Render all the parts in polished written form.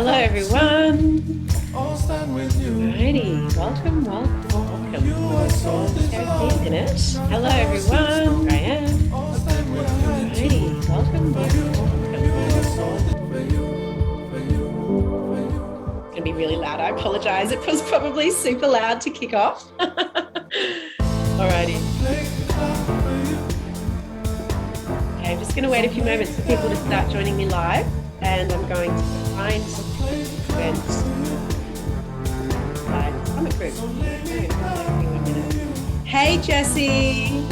Hello everyone. Alrighty, welcome. A minute. Hello everyone. Ryan. Alrighty, welcome. It's gonna be really loud. I apologize. It was probably super loud to kick off. Alrighty. Okay, I'm just gonna wait a few moments for people to start joining me live, and I'm going to find summit group. Hey Jessie.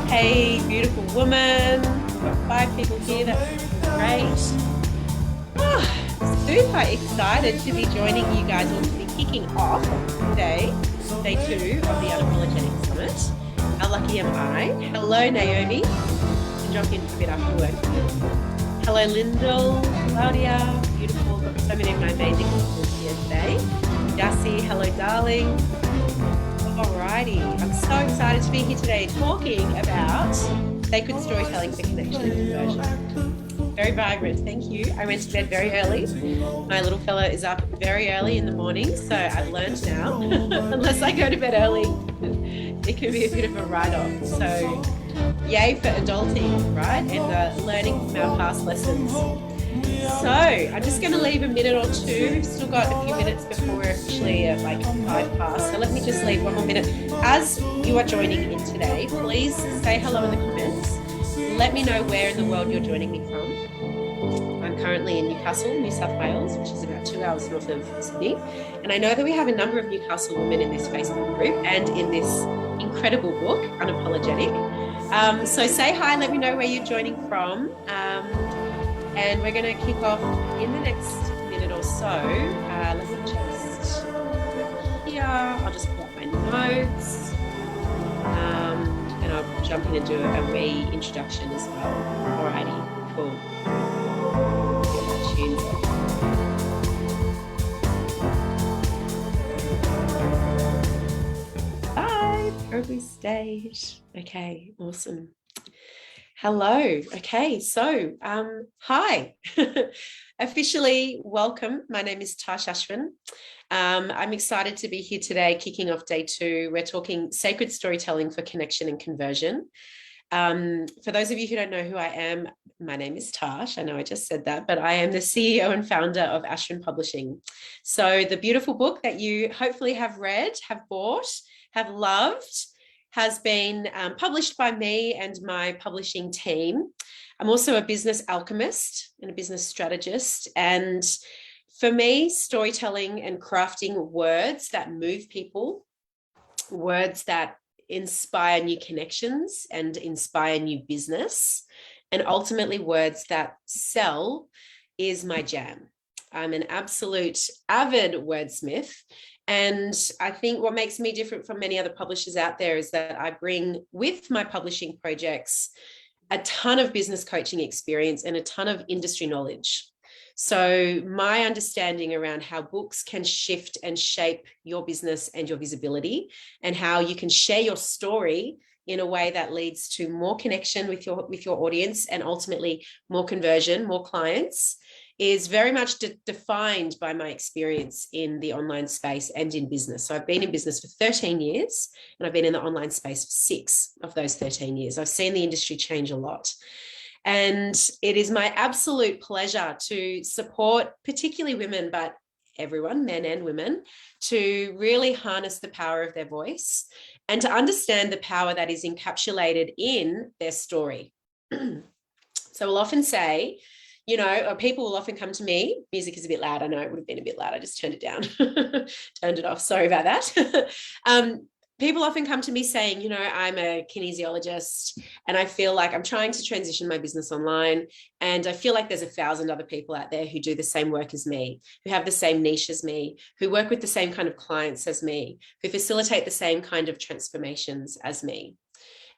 Hey beautiful woman. We've got 5 people here. That's great. Super excited to be joining you guys, or to be kicking off today, day 2 of the Unapologetic Summit. How lucky am I? Hello Naomi. I'll jump in a bit after work. Hello Lyndall, Claudia, beautiful. Got so many of my amazing people here today. Jassy, hello darling. Alrighty, I'm so excited to be here today talking about sacred storytelling for connection and conversion. Very vibrant, thank you. I went to bed very early. My little fella is up very early in the morning, so I've learned now, unless I go to bed early, it can be a bit of a write-off. So yay for adulting, right? And learning from our past lessons. So I'm just going to leave a minute or two. We've still got a few minutes before we're officially at like 5 past. So let me just leave one more minute. As you are joining in today, please say hello in the comments. Let me know where in the world you're joining me from. I'm currently in Newcastle, New South Wales, which is about 2 hours north of Sydney. And I know that we have a number of Newcastle women in this Facebook group and in this incredible book, Unapologetic. So say hi, let me know where you're joining from. And we're going to kick off in the next minute or so. Let me just here. I'll just pull up my notes. And I'll jump in and do a reintroduction as well. Alrighty, cool. Get my tunes on. Bye, progress stage. Okay, awesome. Hello. Okay, so hi. Officially welcome. My name is Tash Ashwin. I'm excited to be here today, kicking off day 2. We're talking sacred storytelling for connection and conversion. For those of you who don't know who I am, my name is Tash. I know I just said that, but I am the CEO and founder of Ashwin Publishing. So the beautiful book that you hopefully have read, have bought, have loved, has been published by me and my publishing team. I'm also a business alchemist and a business strategist. And for me, storytelling and crafting words that move people, words that inspire new connections and inspire new business, and ultimately words that sell is my jam. I'm an absolute avid wordsmith. And I think what makes me different from many other publishers out there is that I bring with my publishing projects a ton of business coaching experience and a ton of industry knowledge. So my understanding around how books can shift and shape your business and your visibility, and how you can share your story in a way that leads to more connection with your audience and ultimately more conversion, more clients, is very much defined by my experience in the online space and in business. So I've been in business for 13 years and I've been in the online space for 6 of those 13 years. I've seen the industry change a lot. And it is my absolute pleasure to support particularly women, but everyone, men and women, to really harness the power of their voice and to understand the power that is encapsulated in their story. So we'll often say, you know, or people will often come to me. Music is a bit loud. I know it would have been a bit loud. I just turned it down, turned it off. Sorry about that. People often come to me saying, you know, I'm a kinesiologist and I feel like I'm trying to transition my business online. And I feel like there's 1,000 other people out there who do the same work as me, who have the same niche as me, who work with the same kind of clients as me, who facilitate the same kind of transformations as me.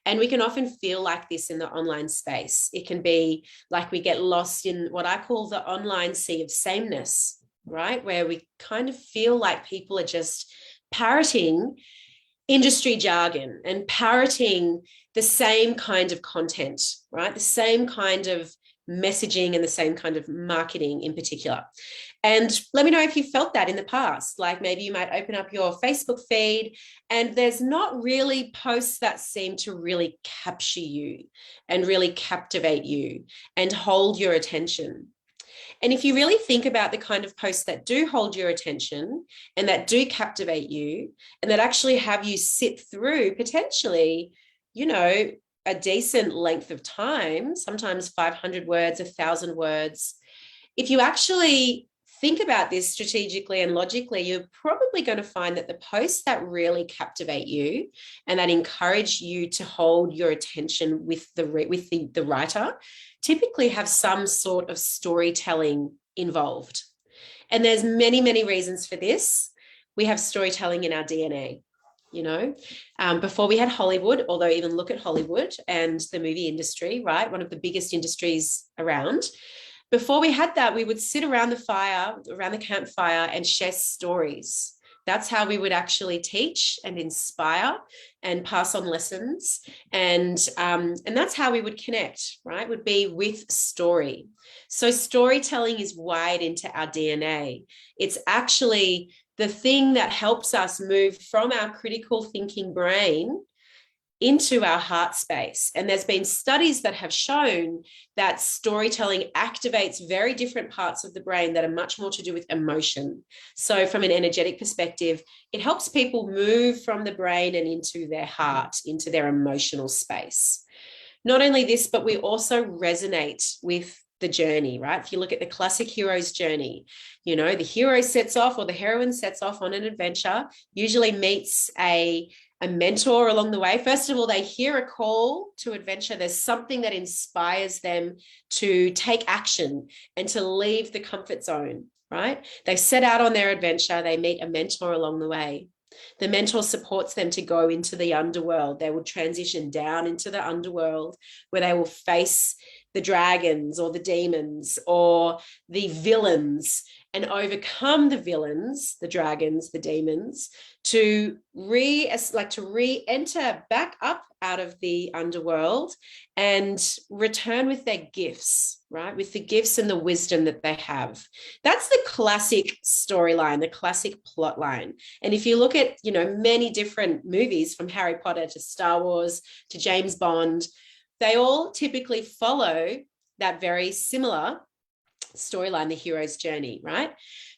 And we can often feel like this in the online space. It can be like we get lost in what I call the online sea of sameness, right? Where we kind of feel like people are just parroting industry jargon and parroting the same kind of content, right? The same kind of messaging and the same kind of marketing in particular. And let me know if you felt that in the past. Like maybe you might open up your Facebook feed and there's not really posts that seem to really capture you and really captivate you and hold your attention. And if you really think about the kind of posts that do hold your attention and that do captivate you and that actually have you sit through potentially, you know, a decent length of time, sometimes 500 words, 1,000 words, if you actually think about this strategically and logically, you're probably going to find that the posts that really captivate you and that encourage you to hold your attention with the writer typically have some sort of storytelling involved. And there's many, many reasons for this. We have storytelling in our DNA. You know, before we had Hollywood, although even look at Hollywood and the movie industry, right? One of the biggest industries around. Before we had that, we would sit around the fire, around the campfire, and share stories. That's how we would actually teach and inspire and pass on lessons. And that's how we would connect, right? Would be with story. So storytelling is wired into our DNA. It's actually the thing that helps us move from our critical thinking brain into our heart space. And there's been studies that have shown that storytelling activates very different parts of the brain that are much more to do with emotion. So from an energetic perspective, it helps people move from the brain and into their heart, into their emotional space. Not only this, but we also resonate with the journey, right? If you look at the classic hero's journey, you know, the hero sets off or the heroine sets off on an adventure, usually meets a mentor along the way. First of all, they hear a call to adventure. There's something that inspires them to take action and to leave the comfort zone, right? They set out on their adventure. They meet a mentor along the way. The mentor supports them to go into the underworld. They will transition down into the underworld where they will face the dragons or the demons or the villains and overcome the villains, the dragons, the demons, to re-enter back up out of the underworld and return with their gifts, right? With the gifts and the wisdom that they have. That's the classic storyline, the classic plot line. And if you look at, you know, many different movies from Harry Potter to Star Wars to James Bond, they all typically follow that very similar storyline, the hero's journey, right?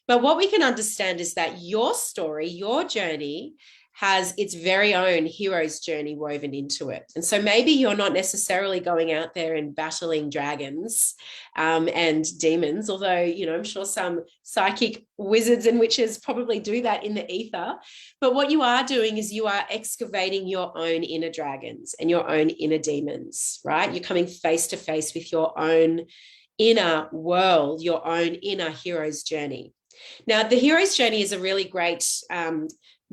But what we can understand is that your story, your journey has its very own hero's journey woven into it. And so maybe you're not necessarily going out there and battling dragons and demons, although, you know, I'm sure some psychic wizards and witches probably do that in the ether. But what you are doing is you are excavating your own inner dragons and your own inner demons, right? You're coming face to face with your own inner world, your own inner hero's journey. Now, the hero's journey is a really great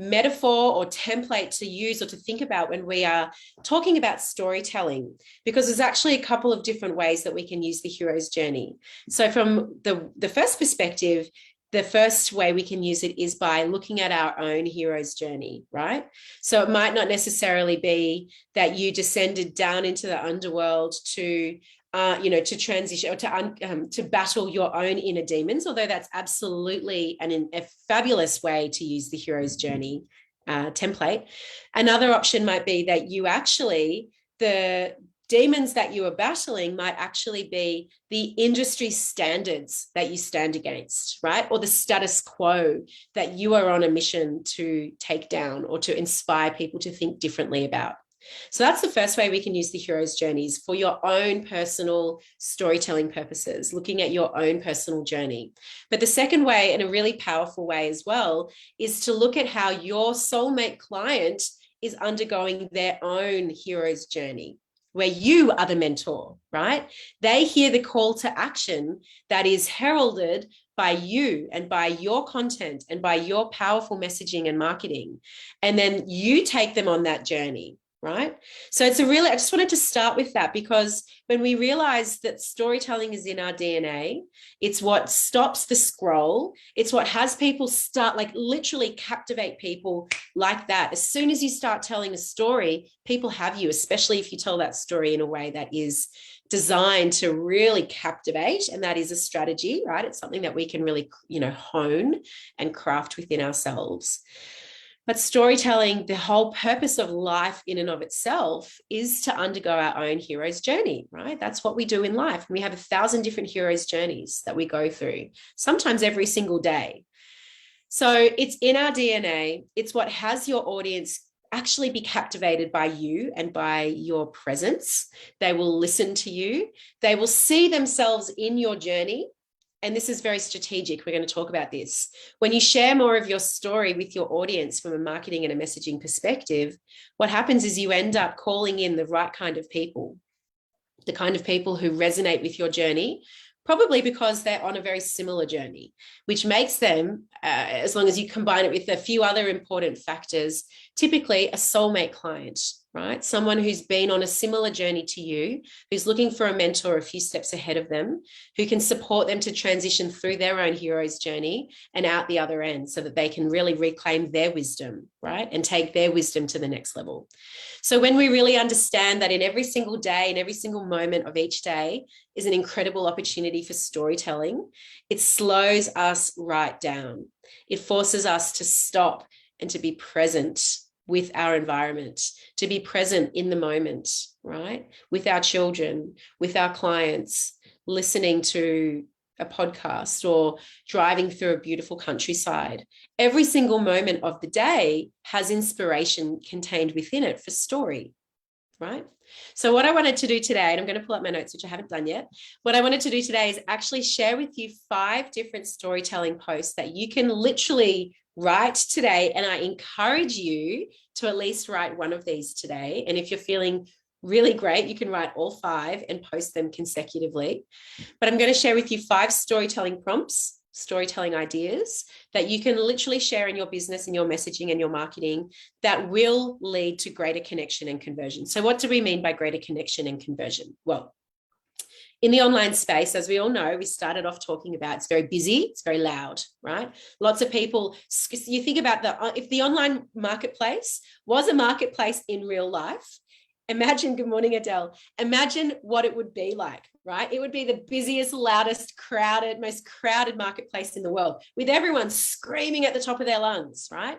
metaphor or template to use or to think about when we are talking about storytelling, because there's actually a couple of different ways that we can use the hero's journey. So from the first perspective, the first way we can use it is by looking at our own hero's journey, right? So it might not necessarily be that you descended down into the underworld to to transition or to battle your own inner demons, although that's absolutely a fabulous way to use the hero's journey template. Another option might be that you actually, the demons that you are battling might actually be the industry standards that you stand against, right? Or the status quo that you are on a mission to take down or to inspire people to think differently about. So that's the first way we can use the hero's journeys for your own personal storytelling purposes, looking at your own personal journey. But the second way, and a really powerful way as well, is to look at how your soulmate client is undergoing their own hero's journey, where you are the mentor, right? They hear the call to action that is heralded by you and by your content and by your powerful messaging and marketing. And then you take them on that journey. right? So it's a really, I just wanted to start with that, because when we realize that storytelling is in our DNA, it's what stops the scroll. It's what has people start, like literally captivate people like that. As soon as you start telling a story, people have you, especially if you tell that story in a way that is designed to really captivate. And that is a strategy, right? It's something that we can really, hone and craft within ourselves. But storytelling, the whole purpose of life in and of itself is to undergo our own hero's journey, right? That's what we do in life. We have 1,000 different hero's journeys that we go through, sometimes every single day. So it's in our DNA. It's what has your audience actually be captivated by you and by your presence. They will listen to you. They will see themselves in your journey. And this is very strategic. We're going to talk about this. When you share more of your story with your audience from a marketing and a messaging perspective, what happens is you end up calling in the right kind of people, the kind of people who resonate with your journey, probably because they're on a very similar journey, which makes them, as long as you combine it with a few other important factors, typically a soulmate client, right? Someone who's been on a similar journey to you, who's looking for a mentor a few steps ahead of them, who can support them to transition through their own hero's journey and out the other end, so that they can really reclaim their wisdom, right? And take their wisdom to the next level. So when we really understand that in every single day, in every single moment of each day is an incredible opportunity for storytelling, it slows us right down. It forces us to stop and to be present with our environment, to be present in the moment, right? With our children, with our clients, listening to a podcast or driving through a beautiful countryside. Every single moment of the day has inspiration contained within it for story, right? So what I wanted to do today, and I'm going to pull up my notes, which I haven't done yet. What I wanted to do today is actually share with you 5 different storytelling posts that you can literally write today. And I encourage you to at least write one of these today. And if you're feeling really great, you can write all 5 and post them consecutively. But I'm going to share with you 5 storytelling prompts, storytelling ideas that you can literally share in your business, in your messaging and your marketing that will lead to greater connection and conversion. So what do we mean by greater connection and conversion? Well, in the online space, as we all know, we started off talking about it's very busy, it's very loud, right? Lots of people, you think about if the online marketplace was a marketplace in real life, imagine, good morning, Adele, imagine what it would be like, right? It would be the busiest, loudest, crowded, most crowded marketplace in the world with everyone screaming at the top of their lungs, right?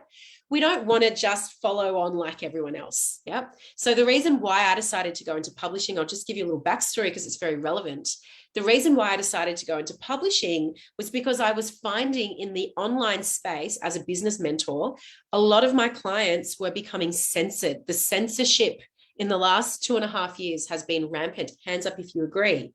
We don't want to just follow on like everyone else. Yeah. So the reason why I decided to go into publishing, I'll just give you a little backstory because it's very relevant. The reason why I decided to go into publishing was because I was finding in the online space as a business mentor, a lot of my clients were becoming censored. The censorship in the last 2.5 years has been rampant. Hands up if you agree.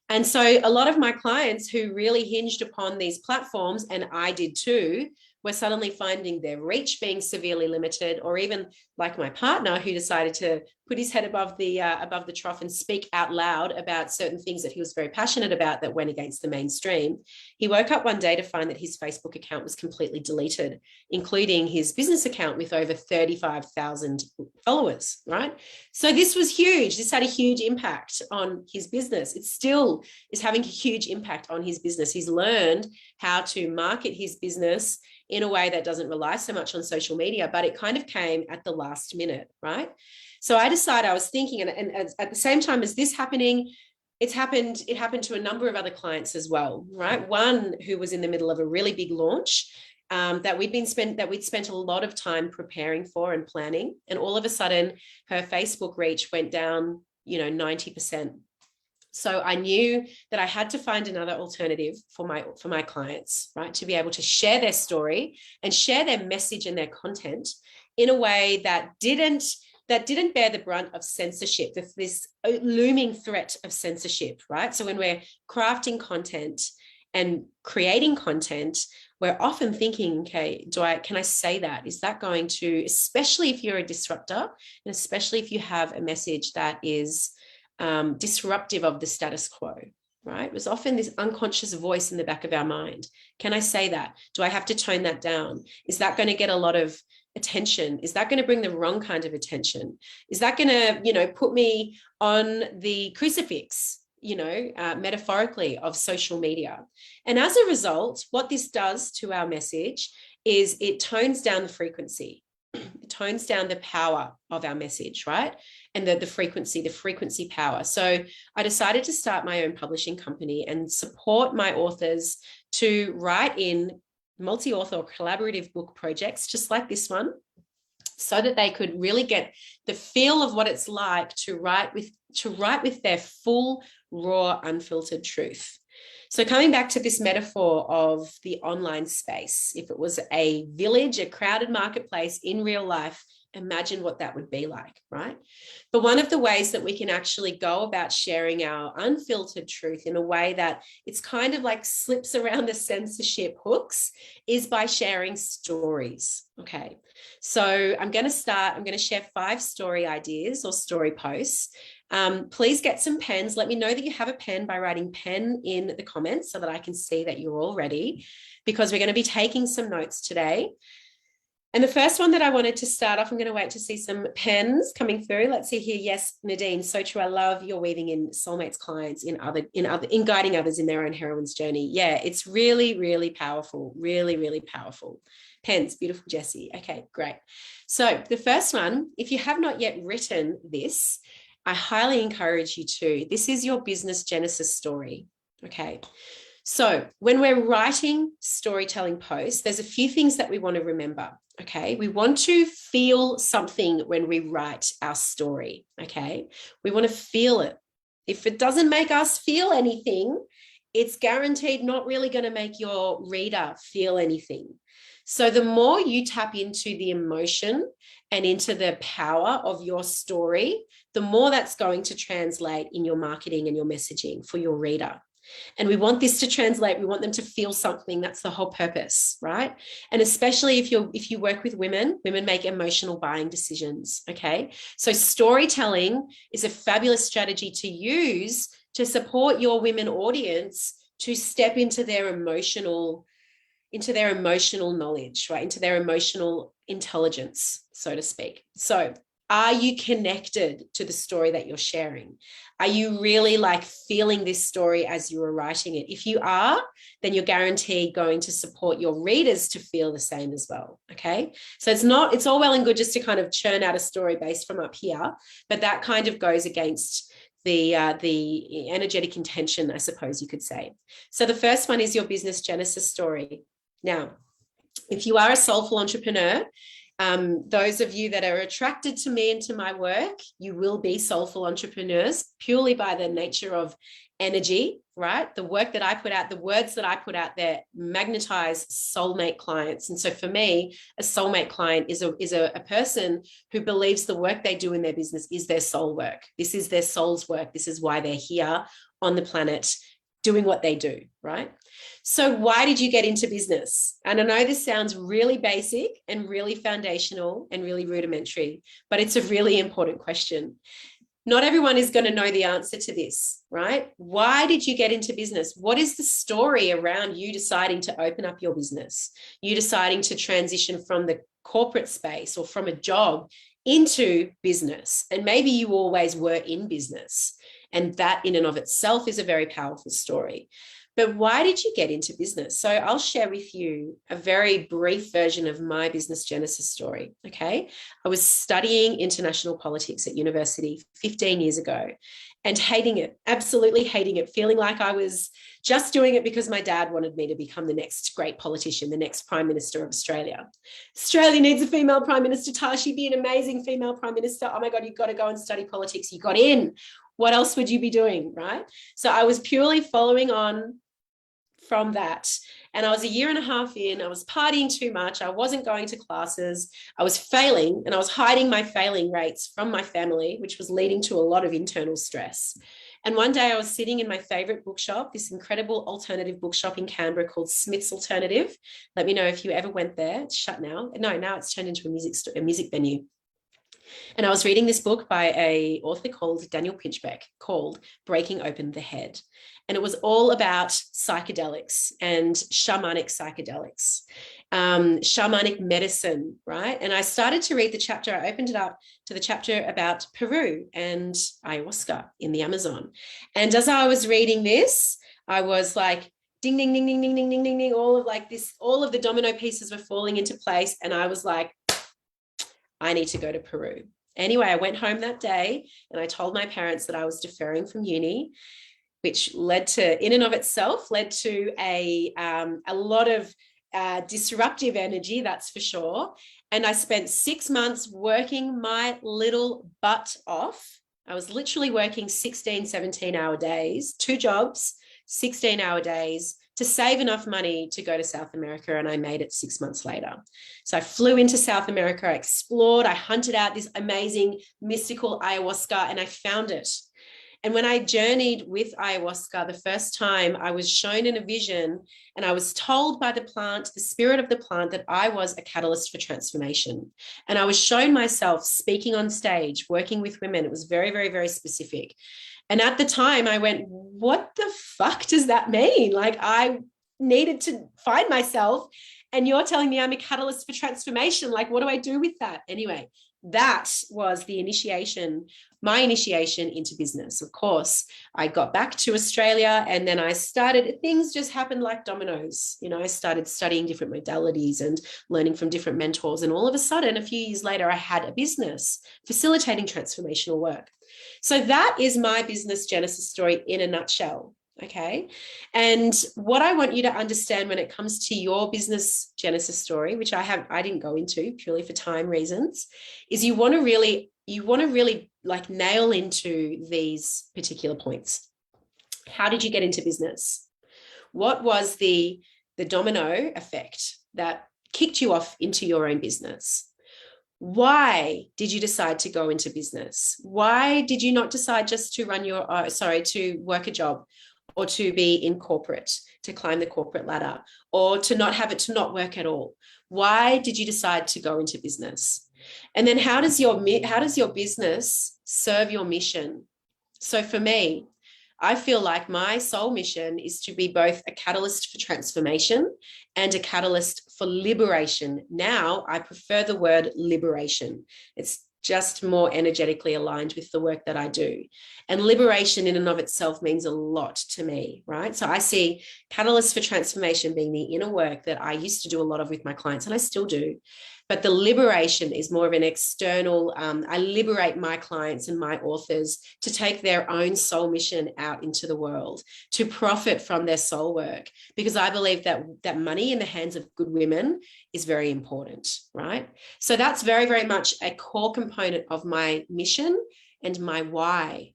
And so a lot of my clients who really hinged upon these platforms, and I did too, were suddenly finding their reach being severely limited, or even like my partner who decided to put his head above the trough and speak out loud about certain things that he was very passionate about that went against the mainstream. He woke up one day to find that his Facebook account was completely deleted, including his business account with over 35,000 followers, right? So this was huge. This had a huge impact on his business. It still is having a huge impact on his business. He's learned how to market his business in a way that doesn't rely so much on social media, but it kind of came at the last minute, right? So I decided, I was thinking, and at the same time as this happening, it happened to a number of other clients as well, right? One who was in the middle of a really big launch that we'd spent a lot of time preparing for and planning, and all of a sudden her Facebook reach went down, 90%. So I knew that I had to find another alternative for my clients, right? To be able to share their story and share their message and their content in a way that didn't bear the brunt of censorship, this looming threat of censorship, right? So when we're crafting content and creating content, we're often thinking, okay, can I say that? Is that going to, especially if you're a disruptor, and especially if you have a message that is disruptive of the status quo, right? There's often this unconscious voice in the back of our mind. Can I say that? Do I have to tone that down? Is that going to get a lot of attention? Is that going to bring the wrong kind of attention? Is that going to, put me on the crucifix, metaphorically, of social media? And as a result, what this does to our message is it tones down the frequency. It tones down the power of our message, right? And the frequency power. So I decided to start my own publishing company and support my authors to write in multi-author or collaborative book projects, just like this one, so that they could really get the feel of what it's like to write with their full, raw, unfiltered truth. So coming back to this metaphor of the online space, if it was a village, a crowded marketplace in real life, imagine what that would be like, right? But one of the ways that we can actually go about sharing our unfiltered truth in a way that it's kind of like slips around the censorship hooks is by sharing stories. Okay, so I'm going to share 5 story ideas or story posts. Please get some pens. Let me know that you have a pen by writing pen in the comments so that I can see that you're all ready, because we're going to be taking some notes today. And the first one that I wanted to start off, I'm going to wait to see some pens coming through. Let's see here. Yes, Nadine, so true. I love your weaving in soulmates clients in guiding others in their own heroine's journey. Yeah, it's really, really powerful. Really, really powerful. Pens, beautiful, Jessie. Okay, great. So the first one, if you have not yet written this, I highly encourage you to. This is your business genesis story. Okay. So when we're writing storytelling posts, there's a few things that we want to remember. Okay. We want to feel something when we write our story. Okay. We want to feel it. If it doesn't make us feel anything, it's guaranteed not really going to make your reader feel anything. So the more you tap into the emotion and into the power of your story, the more that's going to translate in your marketing and your messaging for your reader. And we want this to translate. We want them to feel something. That's the whole purpose, right? And especially if you work with women make emotional buying decisions. Okay. So storytelling is a fabulous strategy to use to support your women audience to step into their emotional knowledge, right? Into their emotional intelligence, so to speak. So are you connected to the story that you're sharing? Are you really like feeling this story as you are writing it? If you are, then you're guaranteed going to support your readers to feel the same as well. Okay. So it's all well and good just to kind of churn out a story based from up here, but that kind of goes against the energetic intention, I suppose you could say. So the first one is your business genesis story. Now, if you are a soulful entrepreneur, those of you that are attracted to me and to my work, you will be soulful entrepreneurs purely by the nature of energy, right? The work that I put out, the words that I put out there magnetize soulmate clients. And so for me, a soulmate client is a person who believes the work they do in their business is their soul work. This is their soul's work. This is why they're here on the planet doing what they do, right? So why did you get into business? And I know this sounds really basic and really foundational and really rudimentary, but it's a really important question. Not everyone is going to know the answer to this, right? Why did you get into business? What is the story around you deciding to open up your business? You deciding to transition from the corporate space or from a job into business? And maybe you always were in business. And that in and of itself is a very powerful story. But why did you get into business? So I'll share with you a very brief version of my business genesis story. Okay. I was studying international politics at university 15 years ago and hating it, absolutely hating it, feeling like I was just doing it because my dad wanted me to become the next great politician, the next Prime Minister of Australia. Australia needs a female Prime Minister. Tashi, be an amazing female Prime Minister. Oh my God, you've got to go and study politics. You got in. What else would you be doing, right? So I was purely following on from that. And I was a year and a half in, I was partying too much. I wasn't going to classes. I was failing and I was hiding my failing rates from my family, which was leading to a lot of internal stress. And one day I was sitting in my favorite bookshop, this incredible alternative bookshop in Canberra called Smith's Alternative. Let me know if you ever went there. It's shut now. No, now it's turned into a music venue. And I was reading this book by an author called Daniel Pinchbeck called Breaking Open the Head. And it was all about psychedelics and shamanic psychedelics. shamanic medicine, right? And I started to read the chapter. I opened it up to the chapter about Peru and ayahuasca in the Amazon. And as I was reading this, I was like, ding, ding, ding, ding, ding, ding, ding, ding, ding, all of the domino pieces were falling into place. And I was like, I need to go to Peru. Anyway, I went home that day and I told my parents that I was deferring from uni, which led to, in and of itself, led to a lot of disruptive energy, that's for sure. And I spent 6 months working my little butt off. I was literally working 16, 17-hour days, 2 jobs, 16-hour days, to save enough money to go to South America, and I made it 6 months later. So I flew into South America, I explored, I hunted out this amazing mystical ayahuasca, and I found it. And when I journeyed with ayahuasca the first time, I was shown in a vision and I was told by the plant, the spirit of the plant, that I was a catalyst for transformation. And I was shown myself speaking on stage, working with women. It was very, very, very specific. And at the time I went, what the fuck does that mean? Like, I needed to find myself and you're telling me I'm a catalyst for transformation. Like, what do I do with that? Anyway, that was the initiation, my initiation into business. Of course, I got back to Australia and then I started, things just happened like dominoes. You know, I started studying different modalities and learning from different mentors. And all of a sudden, a few years later, I had a business facilitating transformational work. So that is my business genesis story in a nutshell. Okay. And what I want you to understand when it comes to your business genesis story, which I didn't go into purely for time reasons, is you want to really like nail into these particular points. How did you get into business? What was the domino effect that kicked you off into your own business? Why did you decide to go into business? Why did you not decide just to to work a job, or to be in corporate, to climb the corporate ladder, or to not work at all? Why did you decide to go into business? And then how does your business serve your mission? So for me, I feel like my soul mission is to be both a catalyst for transformation and a catalyst for liberation. Now, I prefer the word liberation. It's just more energetically aligned with the work that I do. And liberation in and of itself means a lot to me, right? So I see catalyst for transformation being the inner work that I used to do a lot of with my clients, and I still do. But the liberation is more of an external, I liberate my clients and my authors to take their own soul mission out into the world, to profit from their soul work, because I believe that money in the hands of good women is very important, right? So that's very, very much a core component of my mission and my why.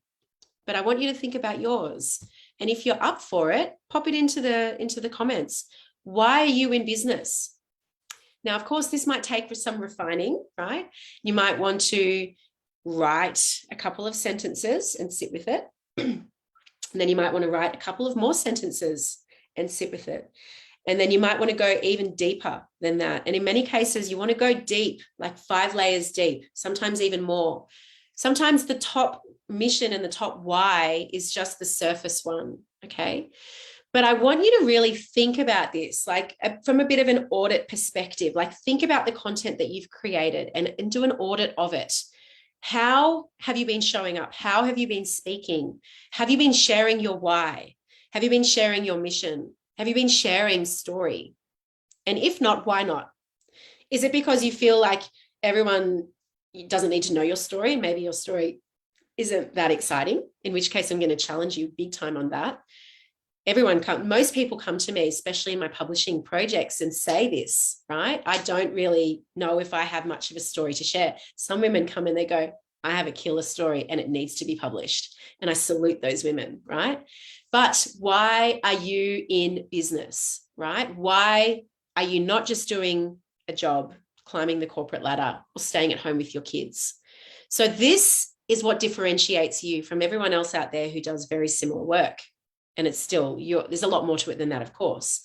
But I want you to think about yours. And if you're up for it, pop it into the comments. Why are you in business? Now, of course, this might take for some refining, right? You might want to write a couple of sentences and sit with it. And then you might want to write a couple of more sentences and sit with it. And then you might want to go even deeper than that. And in many cases, you want to go deep, like 5 layers deep, sometimes even more. Sometimes the top mission and the top why is just the surface one, okay? But I want you to really think about this, like from a bit of an audit perspective, like think about the content that you've created and do an audit of it. How have you been showing up? How have you been speaking? Have you been sharing your why? Have you been sharing your mission? Have you been sharing story? And if not, why not? Is it because you feel like everyone doesn't need to know your story and maybe your story isn't that exciting, in which case I'm going to challenge you big time on that. Most people come to me, especially in my publishing projects, and say this, right? I don't really know if I have much of a story to share. Some women come and they go, I have a killer story and it needs to be published. And I salute those women, right? But why are you in business, right? Why are you not just doing a job, climbing the corporate ladder, or staying at home with your kids? So this is what differentiates you from everyone else out there who does very similar work. And it's still, there's a lot more to it than that, of course.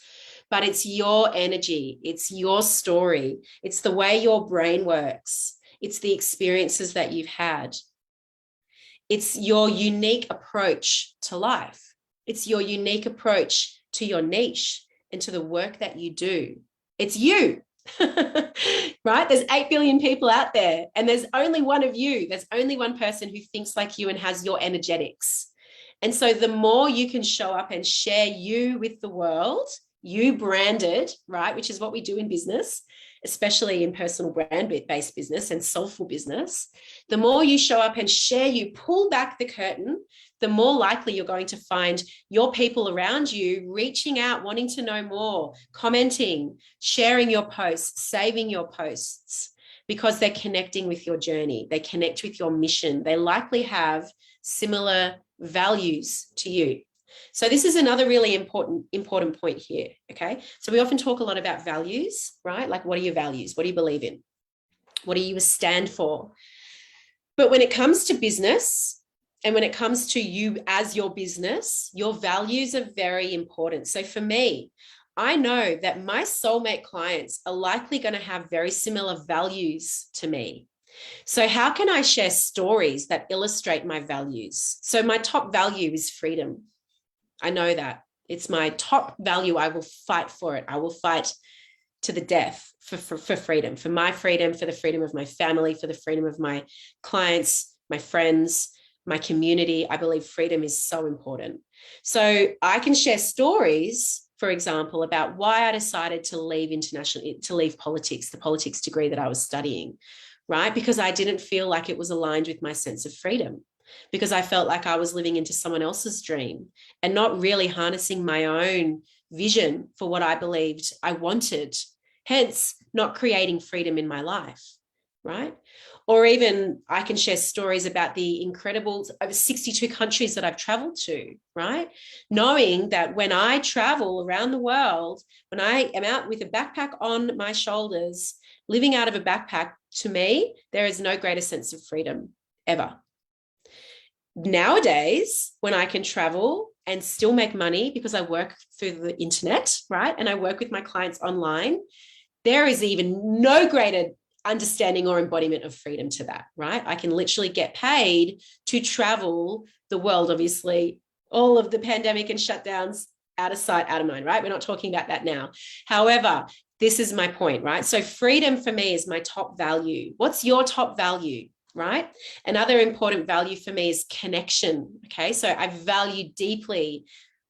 But it's your energy. It's your story. It's the way your brain works. It's the experiences that you've had. It's your unique approach to life. It's your unique approach to your niche and to the work that you do. It's you. Right? There's 8 billion people out there, and there's only one of you. There's only one person who thinks like you and has your energetics. And so the more you can show up and share you with the world, you branded, right? Which is what we do in business, especially in personal brand-based business and soulful business. The more you show up and share you, pull back the curtain, the more likely you're going to find your people around you reaching out, wanting to know more, commenting, sharing your posts, saving your posts, because they're connecting with your journey. They connect with your mission. They likely have similar values to you. So this is another really important point here, okay? So we often talk a lot about values, right? Like, what are your values? What do you believe in? What do you stand for? But when it comes to business, and when it comes to you as your business, your values are very important. So for me, I know that my soulmate clients are likely going to have very similar values to me. So how can I share stories that illustrate my values? So my top value is freedom. I know that. It's my top value. I will fight for it. I will fight to the death for freedom, for my freedom, for the freedom of my family, for the freedom of my clients, my friends, my community. I believe freedom is so important. So I can share stories, for example, about why I decided to leave politics, the politics degree that I was studying, right? Because I didn't feel like it was aligned with my sense of freedom, because I felt like I was living into someone else's dream and not really harnessing my own vision for what I believed I wanted, hence not creating freedom in my life, right? Or even I can share stories about the incredible over 62 countries that I've traveled to, right? Knowing that when I travel around the world, when I am out with a backpack on my shoulders, living out of a backpack, to me, there is no greater sense of freedom ever. Nowadays, when I can travel and still make money because I work through the internet, right? And I work with my clients online, there is even no greater understanding or embodiment of freedom to that, right? I can literally get paid to travel the world. Obviously, all of the pandemic and shutdowns, out of sight, out of mind, right? We're not talking about that now. However, this is my point, right? So freedom for me is my top value. What's your top value? Right? Another important value for me is connection. Okay. So I value deeply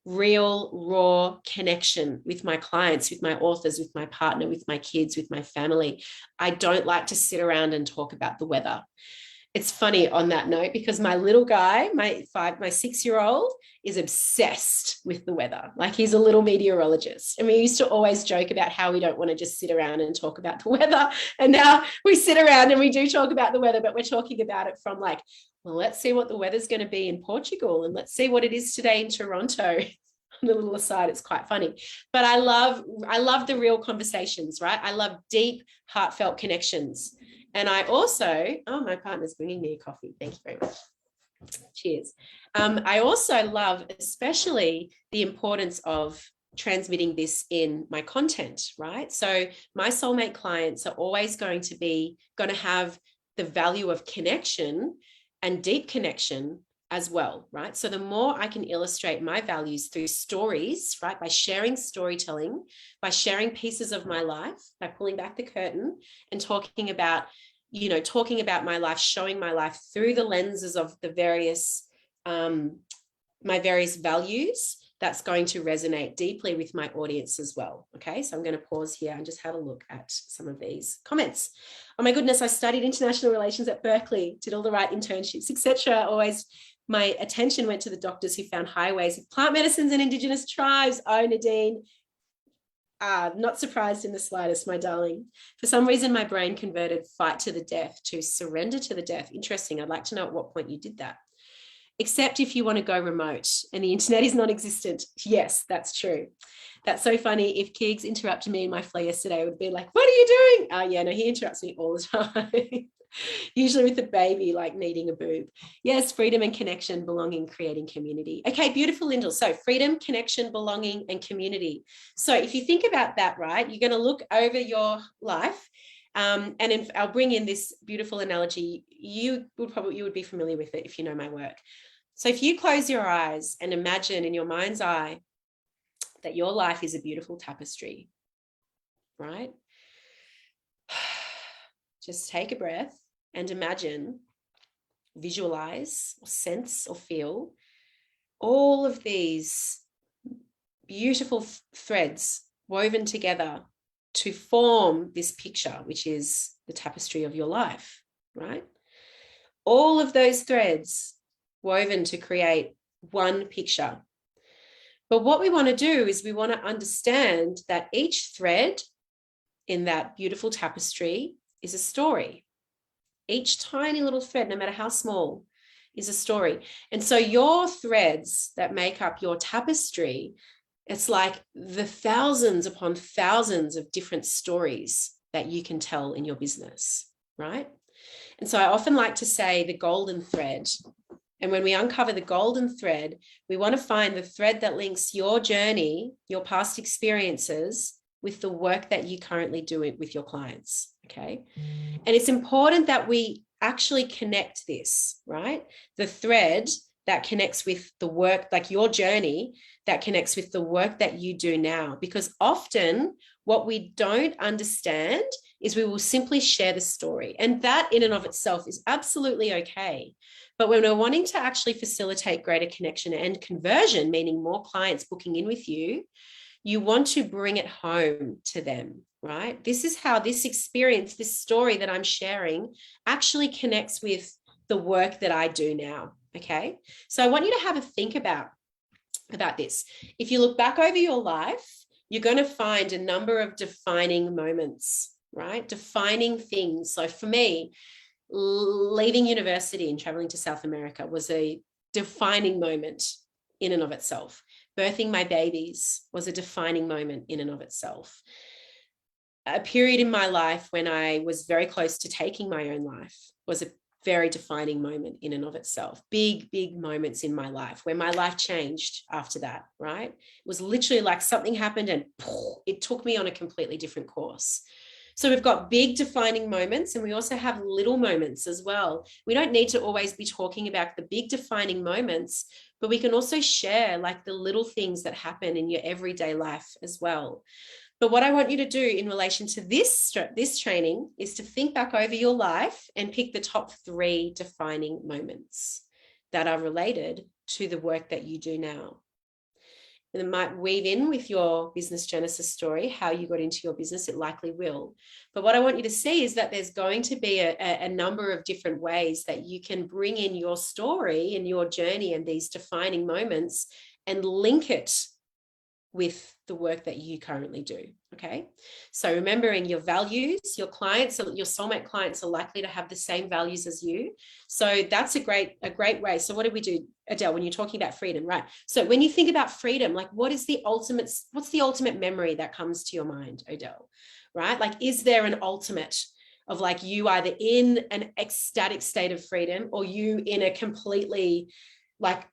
real, raw connection with my clients, with my authors, with my partner, with my kids, with my family. I don't like to sit around and talk about the weather. It's funny on that note, because my little guy, my 6-year-old, is obsessed with the weather. Like, he's a little meteorologist. And we used to always joke about how we don't want to just sit around and talk about the weather. And now we sit around and we do talk about the weather, but we're talking about it from like, well, let's see what the weather's going to be in Portugal, and let's see what it is today in Toronto. On a little aside, it's quite funny. But I love the real conversations, right? I love deep, heartfelt connections. And I also, my partner's bringing me a coffee. Thank you very much. Cheers. I also love especially the importance of transmitting this in my content, right? So my soulmate clients are always going to have the value of connection and deep connection as well, right? So the more I can illustrate my values through stories, right, by sharing storytelling, by sharing pieces of my life, by pulling back the curtain and talking about my life, showing my life through the lenses of the various, my various values, that's going to resonate deeply with my audience as well. Okay, so I'm going to pause here and just have a look at some of these comments. Oh my goodness, I studied international relations at Berkeley, did all the right internships, etc. Always my attention went to the doctors who found highways of plant medicines and Indigenous tribes. Oh, Nadine, not surprised in the slightest, my darling. For some reason, my brain converted fight to the death to surrender to the death. Interesting. I'd like to know at what point you did that. Except if you want to go remote and the internet is non-existent. Yes, that's true. That's so funny. If Keegs interrupted me in my flow yesterday, it would be like, what are you doing? Oh, yeah, no, he interrupts me all the time. Usually with the baby, like needing a boob. Yes, freedom and connection, belonging, creating community. Okay, beautiful, Lyndall. So freedom, connection, belonging, and community. So if you think about that, right, you're going to look over your life. I'll bring in this beautiful analogy. You would be familiar with it if you know my work. So if you close your eyes and imagine in your mind's eye that your life is a beautiful tapestry, right? Just take a breath and imagine, visualize, or sense, or feel all of these beautiful threads woven together to form this picture, which is the tapestry of your life, right? All of those threads woven to create one picture. But what we want to do is we want to understand that each thread in that beautiful tapestry is a story. Each tiny little thread, no matter how small, is a story. And so your threads that make up your tapestry, it's like the thousands upon thousands of different stories that you can tell in your business, right? And so I often like to say the golden thread. And when we uncover the golden thread, we want to find the thread that links your journey, your past experiences, with the work that you currently do with your clients, okay? And it's important that we actually connect this, right? The thread that connects with the work, like your journey, that connects with the work that you do now. Because often what we don't understand is we will simply share the story. And that in and of itself is absolutely okay. But when we're wanting to actually facilitate greater connection and conversion, meaning more clients booking in with you, you want to bring it home to them, right? This is how this experience, this story that I'm sharing actually connects with the work that I do now, okay? So I want you to have a think about this. If you look back over your life, you're going to find a number of defining moments, right? Defining things. So for me, leaving university and traveling to South America was a defining moment in and of itself. Birthing my babies was a defining moment in and of itself. A period in my life when I was very close to taking my own life was a very defining moment in and of itself. Big, big moments in my life where my life changed after that, right? It was literally like something happened and it took me on a completely different course. So we've got big defining moments, and we also have little moments as well. We don't need to always be talking about the big defining moments, but we can also share like the little things that happen in your everyday life as well. But what I want you to do in relation to this training is to think back over your life and pick the top 3 defining moments that are related to the work that you do now. And it might weave in with your business genesis story, how you got into your business. It likely will. But what I want you to see is that there's going to be a number of different ways that you can bring in your story and your journey and these defining moments and link it with the work that you currently do. Okay. So remembering your values, your clients, your soulmate clients are likely to have the same values as you. So that's a great way. So what do we do, Adele, when you're talking about freedom, right? So when you think about freedom, like what's the ultimate memory that comes to your mind, Adele, right? Like, is there an ultimate of like you either in an ecstatic state of freedom or you in a completely like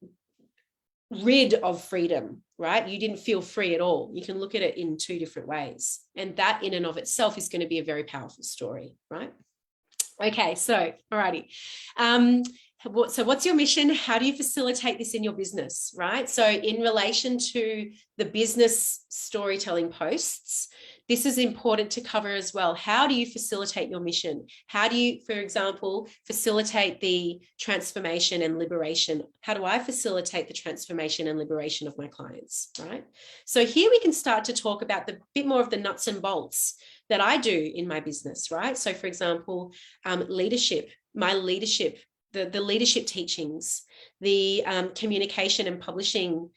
rid of freedom, right? You didn't feel free at all. You can look at it in 2 different ways. And that in and of itself is going to be a very powerful story, right? Okay, so, alrighty. So what's your mission? How do you facilitate this in your business, right? So in relation to the business storytelling posts, this is important to cover as well. How do you facilitate your mission? How do you, for example, facilitate the transformation and liberation? How do I facilitate the transformation and liberation of my clients, right? So here we can start to talk about the bit more of the nuts and bolts that I do in my business, right? So for example, leadership, my leadership, the leadership teachings, the communication and publishing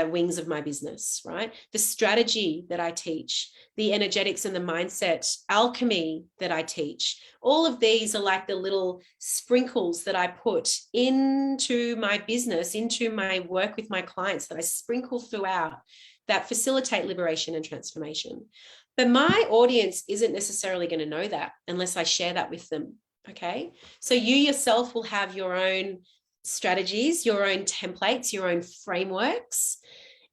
wings of my business, right? The strategy that I teach, the energetics and the mindset alchemy that I teach. All of these are like the little sprinkles that I put into my business, into my work with my clients, that I sprinkle throughout that facilitate liberation and transformation. But my audience isn't necessarily going to know that unless I share that with them. Okay. So you yourself will have your own strategies, your own templates, your own frameworks.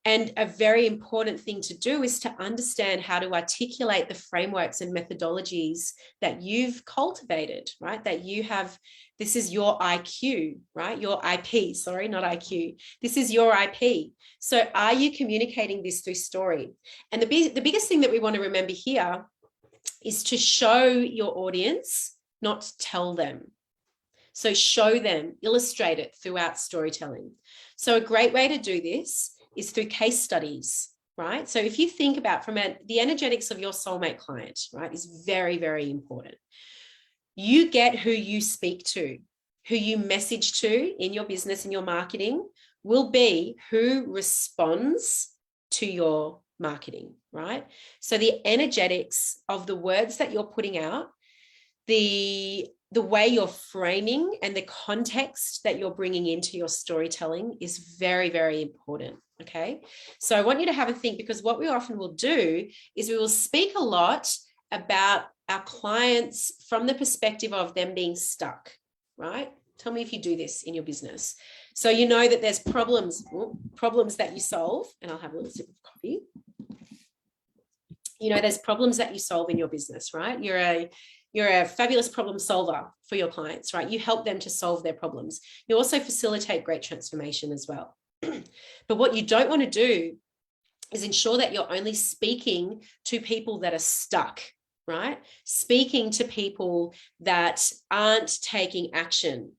And a very important thing to do is to understand how to articulate the frameworks and methodologies that you've cultivated, right? That you have, this is your IQ, right? Your IP, sorry, not IQ. This is your IP. So are you communicating this through story? And the biggest thing that we want to remember here is to show your audience, not tell them. So show them, illustrate it throughout storytelling. So a great way to do this is through case studies, right? So if you think about the energetics of your soulmate client, right, is very, very important. You get who you speak to, who you message to in your business and your marketing will be who responds to your marketing, right? So the energetics of the words that you're putting out, the way you're framing and the context that you're bringing into your storytelling is very, very important. Okay. So I want you to have a think, because what we often will do is we will speak a lot about our clients from the perspective of them being stuck, right? Tell me if you do this in your business. So you know that there's problems that you solve, and I'll have a little sip of coffee. You know, there's problems that you solve in your business, right? You're a fabulous problem solver for your clients, right? You help them to solve their problems. You also facilitate great transformation as well. But what you don't want to do is ensure that you're only speaking to people that are stuck, right? Speaking to people that aren't taking action,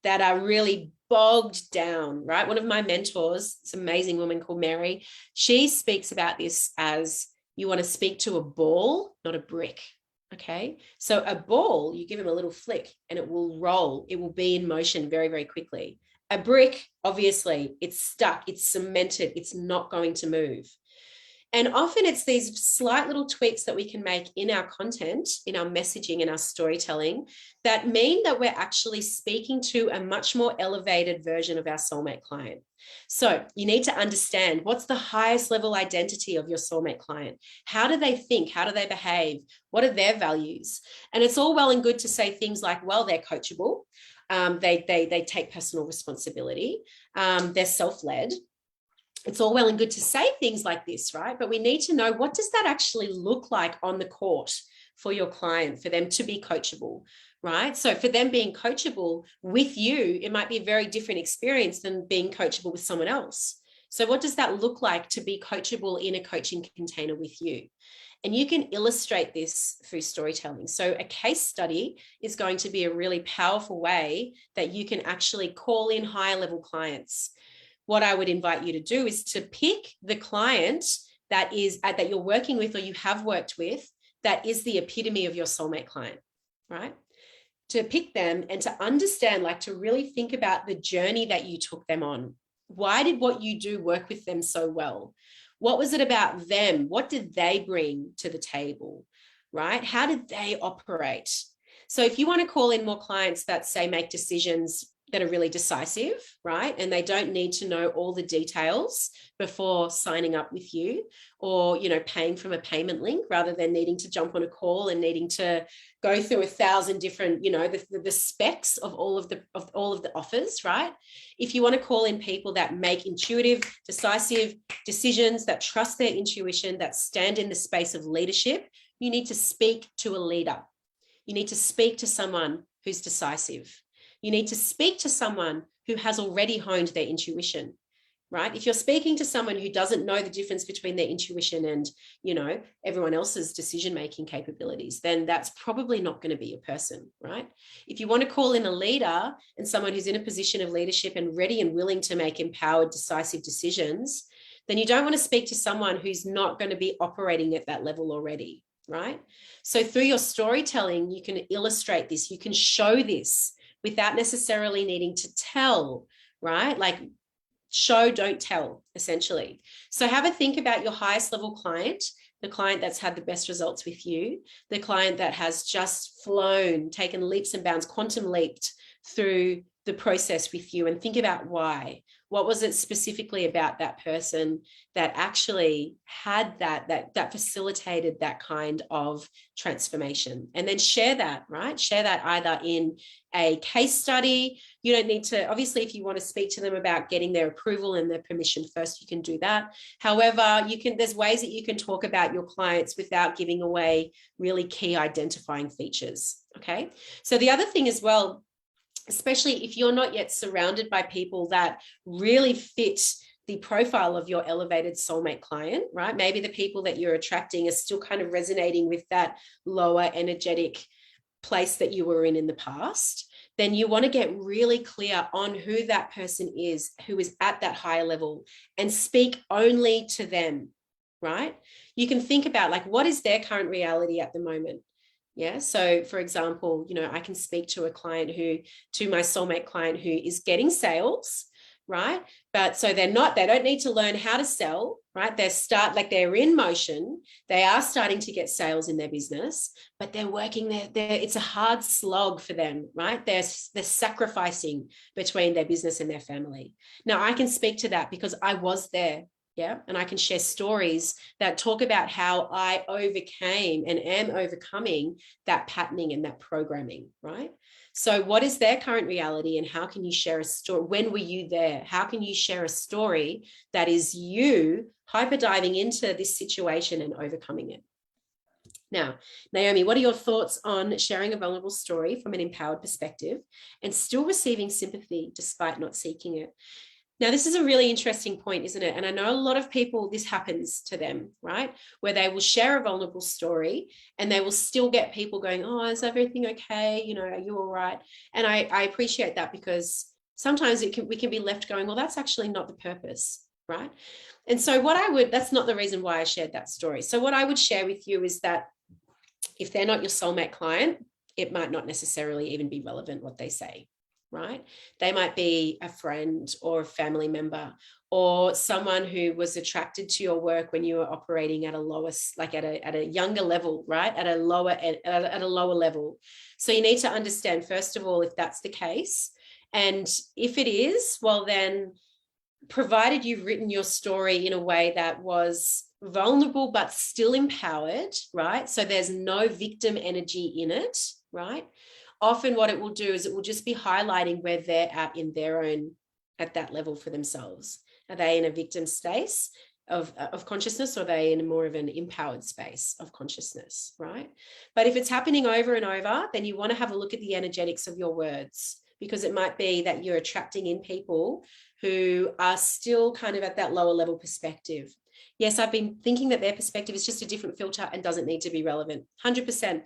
that are really bogged down, right? One of my mentors, this amazing woman called Mary, she speaks about this as you want to speak to a ball, not a brick. Okay, so a ball, you give him a little flick and it will roll. It will be in motion very, very quickly. A brick, obviously, it's stuck, it's cemented, it's not going to move. And often it's these slight little tweaks that we can make in our content, in our messaging, in our storytelling, that mean that we're actually speaking to a much more elevated version of our soulmate client. So you need to understand, what's the highest level identity of your soulmate client? How do they think? How do they behave? What are their values? And it's all well and good to say things like, well, they're coachable. They take personal responsibility. They're self-led. It's all well and good to say things like this, right? But we need to know, what does that actually look like on the court for your client, for them to be coachable, right? So for them being coachable with you, it might be a very different experience than being coachable with someone else. So what does that look like to be coachable in a coaching container with you? And you can illustrate this through storytelling. So a case study is going to be a really powerful way that you can actually call in higher level clients. What I would invite you to do is to pick the client that you're working with, or you have worked with, that is the epitome of your soulmate client, right? To pick them and to understand, like, to really think about the journey that you took them on. Why did what you do work with them so well? What was it about them? What did they bring to the table, right? How did they operate? So if you want to call in more clients that, say, make decisions that are really decisive, right? And they don't need to know all the details before signing up with you, or, you know, paying from a payment link, rather than needing to jump on a call and needing to go through 1,000 different, you know, the specs of all of the offers, right? If you want to call in people that make intuitive, decisive decisions, that trust their intuition, that stand in the space of leadership, you need to speak to a leader. You need to speak to someone who's decisive. You need to speak to someone who has already honed their intuition, right? If you're speaking to someone who doesn't know the difference between their intuition and, you know, everyone else's decision-making capabilities, then that's probably not going to be your person, right? If you want to call in a leader and someone who's in a position of leadership and ready and willing to make empowered, decisive decisions, then you don't want to speak to someone who's not going to be operating at that level already, right? So through your storytelling, you can illustrate this, you can show this, without necessarily needing to tell, right? Like, show, don't tell, essentially. So have a think about your highest level client, the client that's had the best results with you, the client that has just flown, taken leaps and bounds, quantum leaped through the process with you, and think about why. What was it specifically about that person that actually had that facilitated that kind of transformation? And then share that, right? Share that either in a case study. You don't need to, obviously, if you want to speak to them about getting their approval and their permission first, you can do that. However, there's ways that you can talk about your clients without giving away really key identifying features. Okay. So the other thing as well, especially if you're not yet surrounded by people that really fit the profile of your elevated soulmate client, right? Maybe the people that you're attracting are still kind of resonating with that lower energetic place that you were in the past. Then you want to get really clear on who that person is, who is at that higher level, and speak only to them, right? You can think about, like, what is their current reality at the moment? Yeah. So for example, I can speak to my soulmate client who is getting sales, right? But so they don't need to learn how to sell, right? They're in motion. They are starting to get sales in their business, but they're working there. It's a hard slog for them, right? They're sacrificing between their business and their family. Now I can speak to that because I was there. Yeah. And I can share stories that talk about how I overcame and am overcoming that patterning and that programming, right? So what is their current reality, and how can you share a story? When were you there? How can you share a story that is you hyper diving into this situation and overcoming it? Now, Naomi, what are your thoughts on sharing a vulnerable story from an empowered perspective and still receiving sympathy despite not seeking it? Now, this is a really interesting point, isn't it? And I know a lot of people, this happens to them, right? Where they will share a vulnerable story and they will still get people going, oh, is everything okay? Are you all right? And I appreciate that, because sometimes we can be left going, well, that's actually not the purpose, right? And so that's not the reason why I shared that story. So what I would share with you is that if they're not your soulmate client, it might not necessarily even be relevant what they say. Right? They might be a friend or a family member, or someone who was attracted to your work when you were operating at a lowest, like at a younger level, right? At a lower level. So you need to understand, first of all, if that's the case. And if it is, well, then provided you've written your story in a way that was vulnerable, but still empowered, right? So there's no victim energy in it, right? Often what it will do is it will just be highlighting where they're at that level for themselves. Are they in a victim space of consciousness, or are they in more of an empowered space of consciousness, right? But if it's happening over and over, then you want to have a look at the energetics of your words, because it might be that you're attracting in people who are still kind of at that lower level perspective. Yes, I've been thinking that their perspective is just a different filter and doesn't need to be relevant. 100%.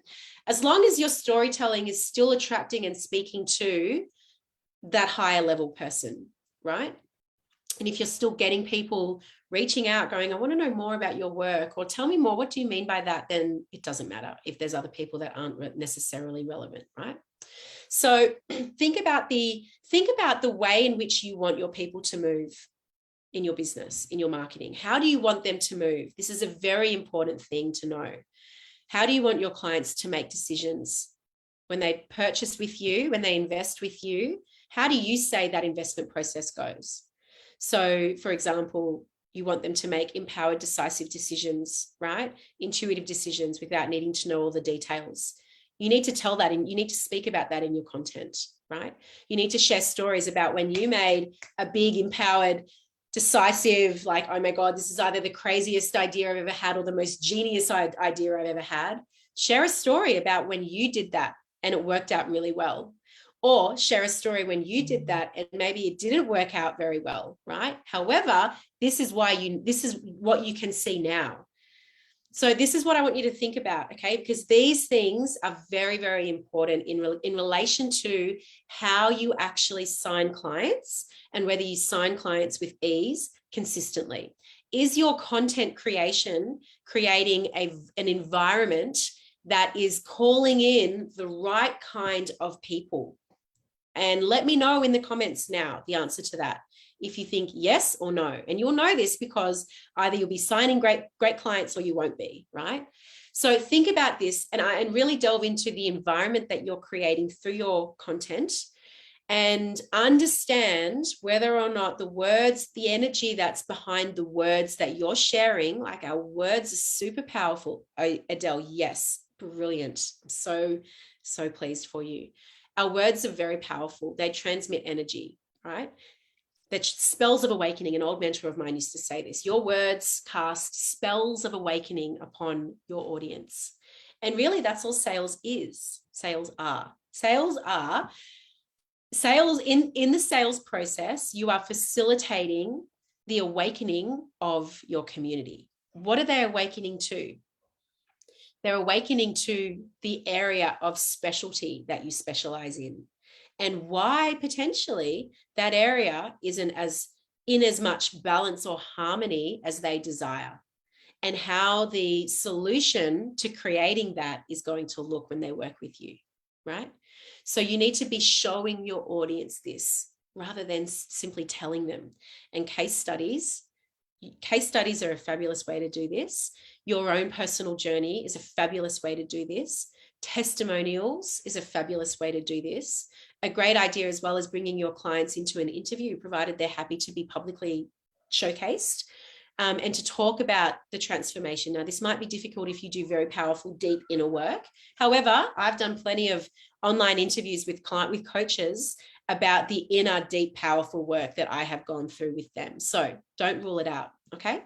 As long as your storytelling is still attracting and speaking to that higher level person, right? And if you're still getting people reaching out going, I want to know more about your work, or tell me more, what do you mean by that? Then it doesn't matter if there's other people that aren't necessarily relevant, right? So think about the way in which you want your people to move in your business, in your marketing. How do you want them to move? This is a very important thing to know. How do you want your clients to make decisions when they purchase with you, when they invest with you? How do you say that investment process goes? So, for example, you want them to make empowered, decisive decisions, right? Intuitive decisions without needing to know all the details. You need to tell that, and you need to speak about that in your content, right? You need to share stories about when you made a big, empowered, decisive, like, oh my God, this is either the craziest idea I've ever had or the most genius idea I've ever had. Share a story about when you did that and it worked out really well. Or share a story when you did that and maybe it didn't work out very well, right? However, this is what you can see now. So this is what I want you to think about, okay? Because these things are very, very important in relation to how you actually sign clients and whether you sign clients with ease consistently. Is your content creation creating an environment that is calling in the right kind of people? And let me know in the comments now the answer to that, if you think yes or no. And you'll know this because either you'll be signing great clients or you won't be, right? So think about this and really delve into the environment that you're creating through your content and understand whether or not the words, the energy that's behind the words that you're sharing, like our words are super powerful. Adele, yes, brilliant. I'm so pleased for you. Our words are very powerful. They transmit energy, right? That spells of awakening. An old mentor of mine used to say this: your words cast spells of awakening upon your audience. And really, that's all sales is. Sales are sales in the sales process. You are facilitating the awakening of your community. What are they awakening to? They're awakening to the area of specialty that you specialize in, and why potentially that area isn't in as much balance or harmony as they desire, and how the solution to creating that is going to look when they work with you, right? So you need to be showing your audience this rather than simply telling them. And case studies are a fabulous way to do this. Your own personal journey is a fabulous way to do this. Testimonials is a fabulous way to do this. A great idea as well is bringing your clients into an interview, provided they're happy to be publicly showcased, and to talk about the transformation. Now, this might be difficult if you do very powerful, deep inner work. However, I've done plenty of online interviews with coaches about the inner, deep, powerful work that I have gone through with them. So don't rule it out, okay?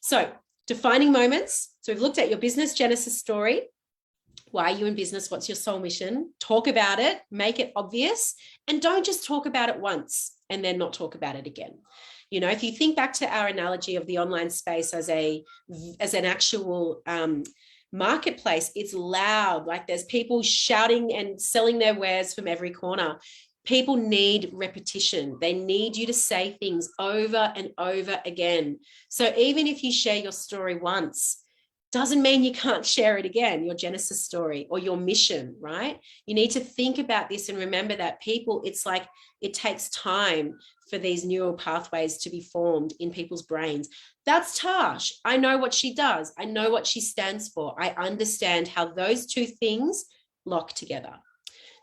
So defining moments. So we've looked at your business genesis story. Why are you in business? What's your soul mission? Talk about it, make it obvious, and don't just talk about it once and then not talk about it again. You know, if you think back to our analogy of the online space as an actual marketplace, it's loud. Like there's people shouting and selling their wares from every corner. People need repetition. They need you to say things over and over again. So even if you share your story once, doesn't mean you can't share it again, your genesis story or your mission, right? You need to think about this and remember that people, it's like it takes time for these neural pathways to be formed in people's brains. That's Tash. I know what she does. I know what she stands for. I understand how those two things lock together.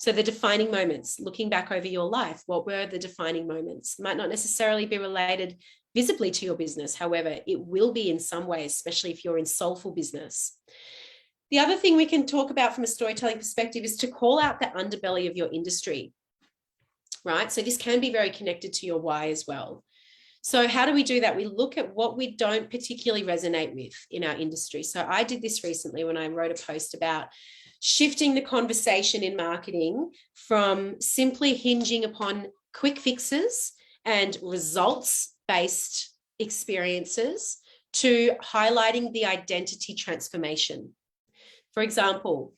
So the defining moments, looking back over your life, what were the defining moments? Might not necessarily be related visibly to your business. However, it will be in some way, especially if you're in soulful business. The other thing we can talk about from a storytelling perspective is to call out the underbelly of your industry, right? So this can be very connected to your why as well. So how do we do that? We look at what we don't particularly resonate with in our industry. So I did this recently when I wrote a post about shifting the conversation in marketing from simply hinging upon quick fixes and results-based experiences to highlighting the identity transformation. For example,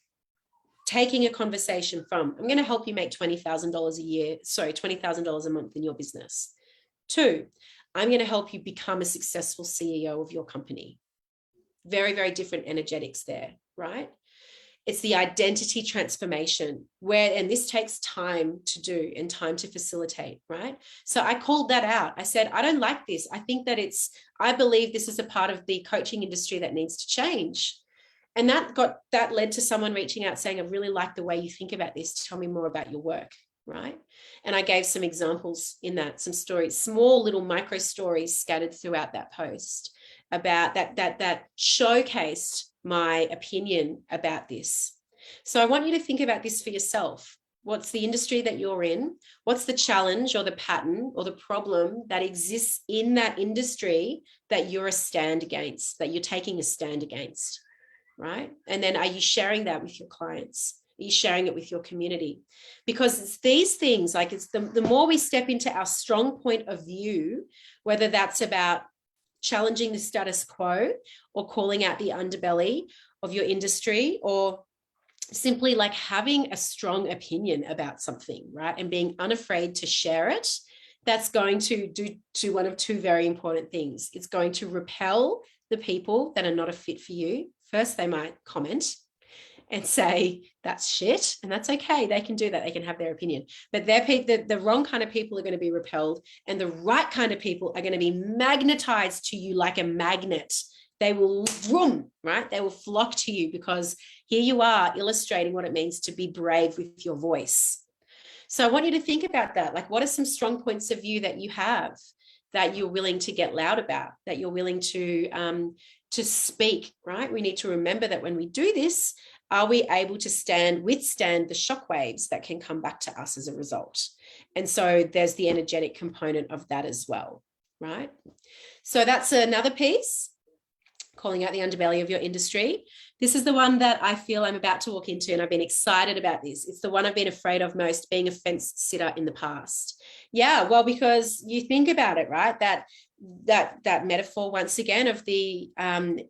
taking a conversation from, I'm going to help you make $20,000 a year, $20,000 a month in your business, to, I'm going to help you become a successful CEO of your company. Very, very different energetics there, right? It's the identity transformation and this takes time to do and time to facilitate, right? So I called that out. I said, I don't like this. I think that I believe this is a part of the coaching industry that needs to change. And that led to someone reaching out saying, I really like the way you think about this. Tell me more about your work, right? And I gave some examples in that, some stories, small little micro stories scattered throughout that post about that showcased my opinion about this. So I want you to think about this for yourself. What's the industry that you're in? What's the challenge or the pattern or the problem that exists in that industry that you're that you're taking a stand against, right? And then are you sharing that with your clients? Are you sharing it with your community? Because it's these things, like it's the more we step into our strong point of view, whether that's about challenging the status quo or calling out the underbelly of your industry, or simply like having a strong opinion about something, right? And being unafraid to share it, that's going to do one of two very important things. It's going to repel the people that are not a fit for you. First, they might comment and say, that's shit. And that's okay. They can do that. They can have their opinion. But the wrong kind of people are going to be repelled, and the right kind of people are going to be magnetized to you like a magnet. They will right? They will flock to you because here you are illustrating what it means to be brave with your voice. So I want you to think about that. Like, what are some strong points of view that you have that you're willing to get loud about, that you're willing to speak, right? We need to remember that when we do this, are we able to withstand the shockwaves that can come back to us as a result? And so there's the energetic component of that as well, right? So that's another piece, calling out the underbelly of your industry. This is the one that I feel I'm about to walk into, and I've been excited about this. It's the one I've been afraid of most, being a fence sitter in the past. Yeah, well, because you think about it, right? That metaphor once again of the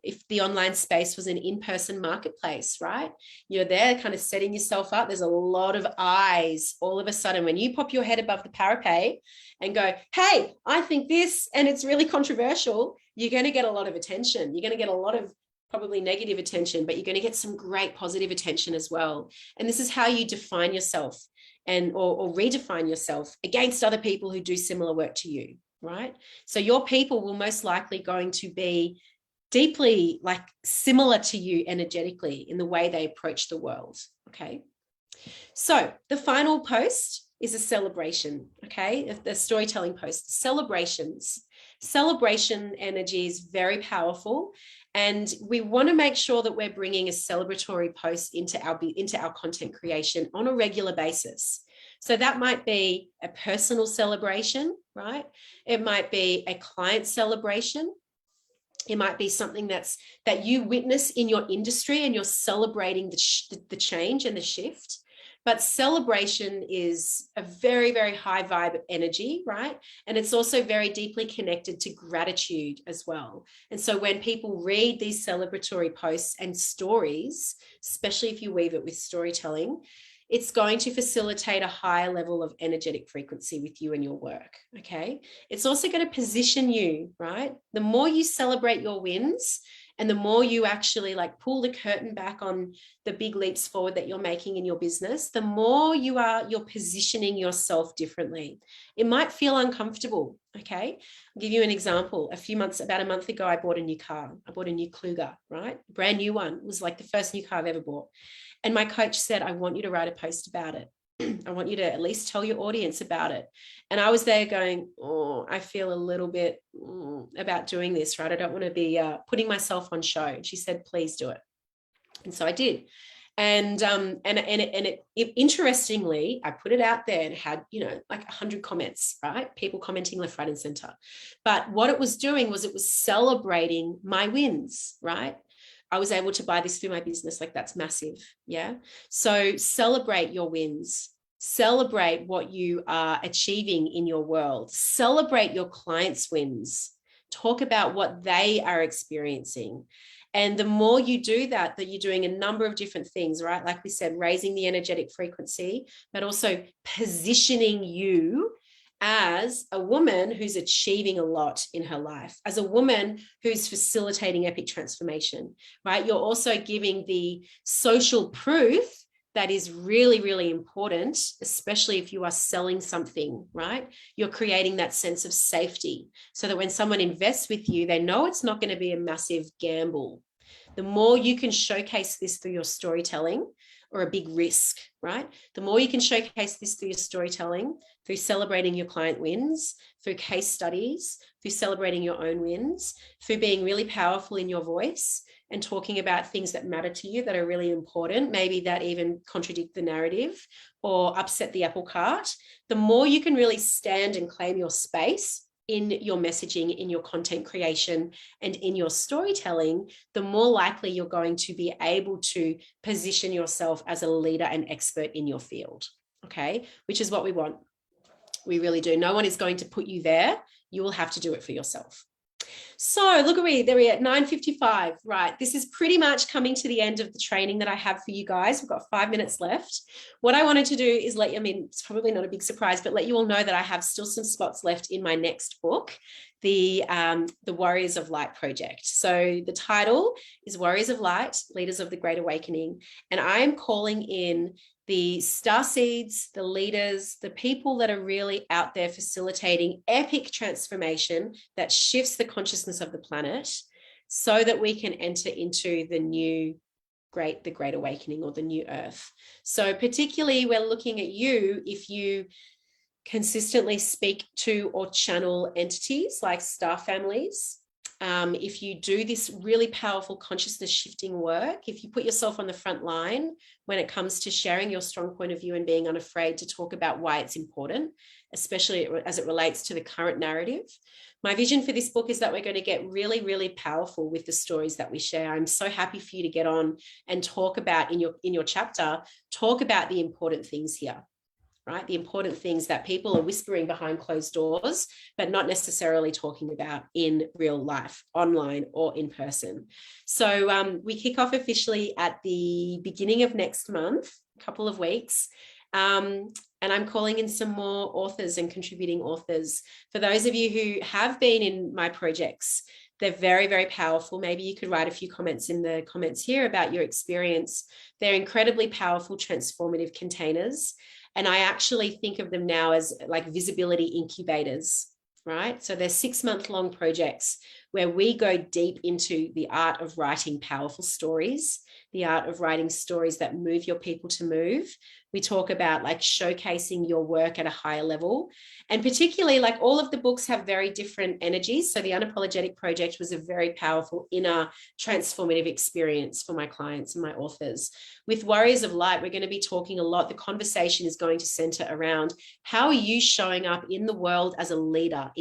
if the online space was an in-person marketplace, right? You're there kind of setting yourself up. There's a lot of eyes. All of a sudden, when you pop your head above the parapet and go, hey, I think this, and it's really controversial, you're going to get a lot of attention. You're going to get a lot of probably negative attention, but you're going to get some great positive attention as well. And this is how you define yourself or redefine yourself against other people who do similar work to you, right? So your people will most likely going to be deeply like similar to you energetically in the way they approach the world, okay? So the final post is a celebration, okay? The storytelling post, celebrations. Celebration energy is very powerful, and we want to make sure that we're bringing a celebratory post into our content creation on a regular basis. So that might be a personal celebration, right? It might be a client celebration. It might be something that you witness in your industry and you're celebrating the change and the shift. But celebration is a very, very high vibe energy, right? And it's also very deeply connected to gratitude as well. And so when people read these celebratory posts and stories, especially if you weave it with storytelling, it's going to facilitate a higher level of energetic frequency with you and your work, okay? It's also going to position you, right? The more you celebrate your wins, and the more you actually like pull the curtain back on the big leaps forward that you're making in your business, the more you're positioning yourself differently. It might feel uncomfortable, okay? I'll give you an example. About a month ago, I bought a new car. I bought a new Kluger, right? Brand new one. It was like the first new car I've ever bought. And my coach said, I want you to write a post about it. I want you to at least tell your audience about it. And I was there going, oh, I feel a little bit about doing this, right? I don't want to be putting myself on show. And she said, please do it. And so I did. And interestingly, I put it out there and had, like 100 comments, right? People commenting left, right, and center. But what it was doing was it was celebrating my wins, right? I was able to buy this through my business. Like, that's massive. Yeah. So celebrate your wins. Celebrate what you are achieving in your world. Celebrate your clients' wins. Talk about what they are experiencing. And the more you do that you're doing a number of different things, right? Like we said, raising the energetic frequency, but also positioning you as a woman who's achieving a lot in her life, as a woman who's facilitating epic transformation, right? You're also giving the social proof that is really, really important, especially if you are selling something, right? You're creating that sense of safety so that when someone invests with you, they know it's not going to be a massive gamble. The more you can showcase this through your storytelling, or a big risk, right? The more you can showcase this through your storytelling, through celebrating your client wins, through case studies, through celebrating your own wins, through being really powerful in your voice and talking about things that matter to you that are really important, maybe that even contradict the narrative or upset the apple cart, the more you can really stand and claim your space in your messaging, in your content creation, and in your storytelling, the more likely you're going to be able to position yourself as a leader and expert in your field, okay? Which is what we want. We really do. No one is going to put you there. You will have to do it for yourself. So look at me, there we are at 9:55, right? This is pretty much coming to the end of the training that I have for you guys. We've got 5 minutes left. What I wanted to do is it's probably not a big surprise, but let you all know that I have still some spots left in my next book, the Warriors of Light project. So the title is Warriors of Light, Leaders of the Great Awakening. And I am calling in the starseeds, the leaders, the people that are really out there facilitating epic transformation that shifts the consciousness of the planet so that we can enter into the new the Great Awakening or the New Earth. So particularly we're looking at you if you consistently speak to or channel entities like star families. If you do this really powerful consciousness shifting work, if you put yourself on the front line when it comes to sharing your strong point of view and being unafraid to talk about why it's important, especially as it relates to the current narrative. My vision for this book is that we're going to get really, really powerful with the stories that we share. I'm so happy for you to get on and talk about in your chapter, talk about the important things here. Right? The important things that people are whispering behind closed doors, but not necessarily talking about in real life, online or in person. So we kick off officially at the beginning of next month, a couple of weeks. And I'm calling in some more authors and contributing authors. For those of you who have been in my projects, they're very, very powerful. Maybe you could write a few comments in the comments here about your experience. They're incredibly powerful, transformative containers. And I actually think of them now as like visibility incubators, right? So they're 6-month-long projects where we go deep into the art of writing powerful stories, the art of writing stories that move your people to move. We talk about like showcasing your work at a higher level. And particularly like all of the books have very different energies. So the Unapologetic Project was a very powerful inner transformative experience for my clients and my authors. With Warriors of Light, we're going to be talking a lot. The conversation is going to center around how are you showing up in the world as a leader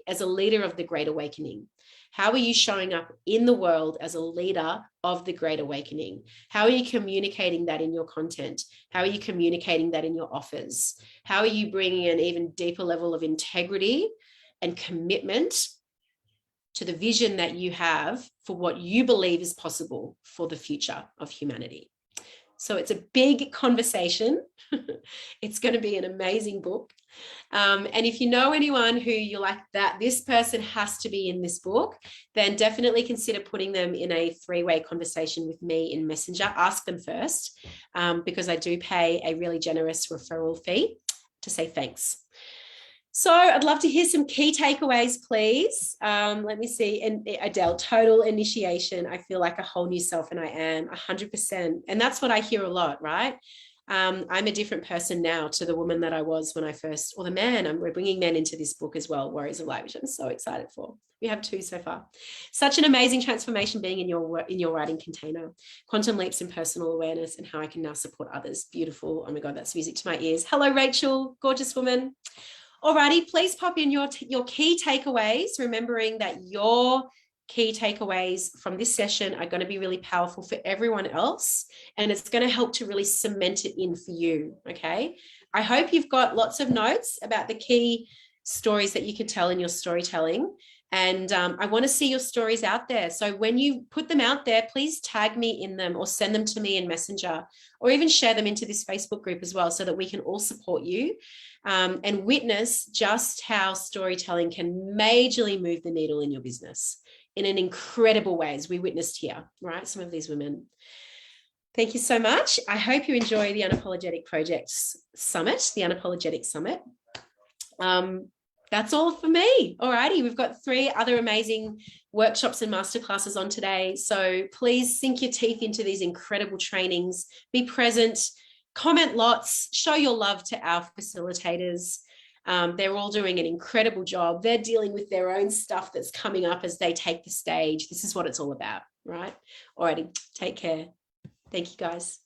as a leader of the Great Awakening? How are you showing up in the world as a leader of the Great Awakening? How are you communicating that in your content? How are you communicating that in your offers? How are you bringing an even deeper level of integrity and commitment to the vision that you have for what you believe is possible for the future of humanity? So it's a big conversation. It's going to be an amazing book. And if you know anyone who you're like that, this person has to be in this book, then definitely consider putting them in a 3-way conversation with me in Messenger. Ask them first, because I do pay a really generous referral fee to say thanks. So I'd love to hear some key takeaways, please. Let me see. And Adele, total initiation. I feel like a whole new self, and I am 100%. And that's what I hear a lot, right? I'm a different person now to the woman that I was when I first, or the man. We're bringing men into this book as well, Warriors of Light, which I'm so excited for. We have 2 so far. Such an amazing transformation being in your writing container. Quantum leaps in personal awareness and how I can now support others. Beautiful. Oh my God, that's music to my ears. Hello, Rachel, gorgeous woman. Alrighty, please pop in your key takeaways, remembering that your key takeaways from this session are going to be really powerful for everyone else, and it's going to help to really cement it in for you, okay? I hope you've got lots of notes about the key stories that you can tell in your storytelling, and I want to see your stories out there. So when you put them out there, please tag me in them or send them to me in Messenger, or even share them into this Facebook group as well, so that we can all support you and witness just how storytelling can majorly move the needle in your business in an incredible way, as we witnessed here, right? Some of these women. Thank you so much. I hope you enjoy the Unapologetic Projects Summit, the Unapologetic Summit. That's all for me. All righty. We've got 3 other amazing workshops and masterclasses on today. So please sink your teeth into these incredible trainings. Be present, comment lots, show your love to our facilitators. They're all doing an incredible job. They're dealing with their own stuff that's coming up as they take the stage. This is what it's all about, right? All righty. Take care. Thank you, guys.